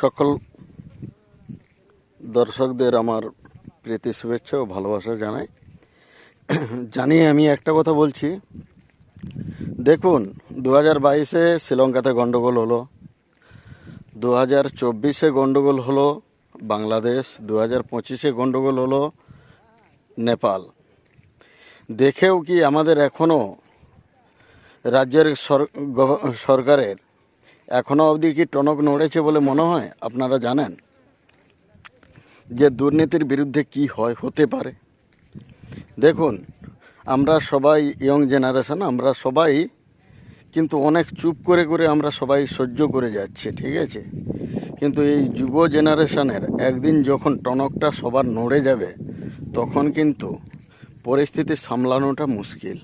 সকল দর্শকদের আমার প্রীতি শুভেচ্ছা ও ভালোবাসা জানিয়ে আমি একটা কথা বলছি। দেখুন, 2022-এ শ্রীলঙ্কাতে গণ্ডগোল হলো, 2024-এ গণ্ডগোল হলো বাংলাদেশ, 2025-এ গণ্ডগোল হলো নেপাল। দেখেও কি আমাদের এখনও রাজ্যের সরকারের এখনও অবধি কি টনক নড়েছে বলে মনে হয়? আপনারা জানেন যে দুর্নীতির বিরুদ্ধে কি হতে পারে? দেখুন, আমরা সবাই ইয়ং জেনারেশন, আমরা সবাই কিন্তু অনেক চুপ করে করে আমরা সবাই সহ্য করে যাচ্ছি, ঠিক আছে? কিন্তু এই যুব জেনারেশনের একদিন যখন টনকটা সবার নড়ে যাবে, তখন কিন্তু পরিস্থিতি সামলানোটা মুশকিল।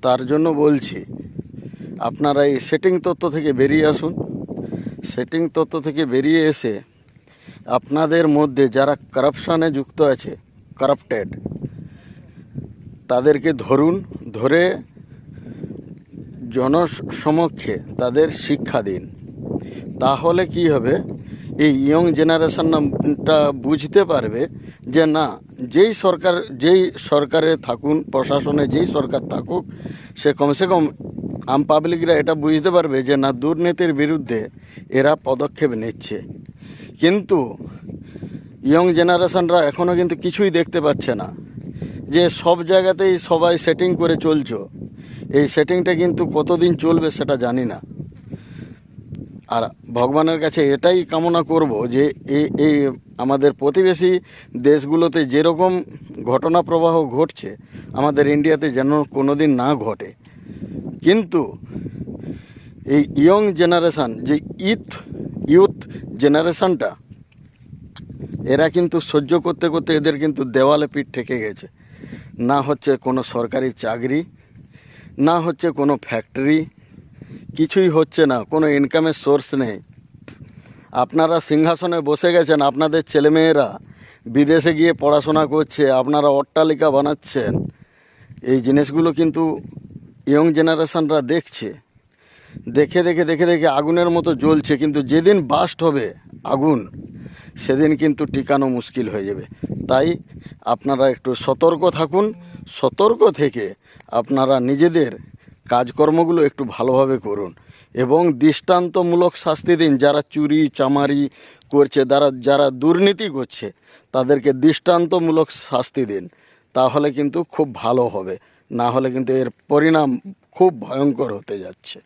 তার জন্য বলছি, আপনারা এই সেটিং তত্ত্ব থেকে বেরিয়ে আসুন। সেটিং তত্ত্ব থেকে বেরিয়ে এসে আপনাদের মধ্যে যারা কারাপশানে যুক্ত আছে, কারাপ্টেড, তাদেরকে ধরে জনসমক্ষে তাদের শিক্ষা দিন। তাহলে কি হবে, এই ইয়ং জেনারেশনটা বুঝতে পারবে যে না, যেই সরকারে থাকুন, প্রশাসনে যেই সরকার থাকুক, সে কমসে কম আম পাবলিকরা এটা বুঝতে পারবে যে না, দুর্নীতির বিরুদ্ধে এরা পদক্ষেপ নিচ্ছে। কিন্তু ইয়ং জেনারেশনরা এখনও কিন্তু কিছুই দেখতে পাচ্ছে না, যে সব জায়গাতেই সবাই সেটিং করে চলছো। এই সেটিংটা কিন্তু কতদিন চলবে সেটা জানি না। আর ভগবানের কাছে এটাই কামনা করব যে এই আমাদের প্রতিবেশী দেশগুলোতে যেরকম ঘটনা প্রবাহ ঘটছে, আমাদের ইন্ডিয়াতে যেন কোনো দিন না ঘটে। কিন্তু এই ইয়ং জেনারেশান, যে ইউথ জেনারেশানটা, এরা কিন্তু সহ্য করতে করতে এদের কিন্তু দেওয়ালে পিঠ ঠেকে গেছে। না হচ্ছে কোনো সরকারি চাকরি, না হচ্ছে কোনো ফ্যাক্টরি, কিছুই হচ্ছে না, কোনো ইনকামের সোর্স নেই। আপনারা সিংহাসনে বসে গেছেন, আপনাদের ছেলেমেয়েরা বিদেশে গিয়ে পড়াশোনা করছে, আপনারা অট্টালিকা বানাচ্ছেন। এই জিনিসগুলো কিন্তু ইয়ং জেনারেশনরা দেখছে, দেখে দেখে দেখে দেখে আগুনের মতো জ্বলছে। কিন্তু যেদিন বাস্ট হবে আগুন, সেদিন কিন্তু টিকানো মুশকিল হয়ে যাবে। তাই আপনারা একটু সতর্ক থাকুন। সতর্ক থেকে আপনারা নিজেদের কাজকর্মগুলো একটু ভালোভাবে করুন এবং দৃষ্টান্তমূলক শাস্তি দিন। যারা চুরি চামারি করছে, যারা দুর্নীতি করছে, তাদেরকে দৃষ্টান্তমূলক শাস্তি দিন। তাহলে কিন্তু খুব ভালো হবে, না হলে কিন্তু এর পরিণাম খুব ভয়ঙ্কর হতে যাচ্ছে।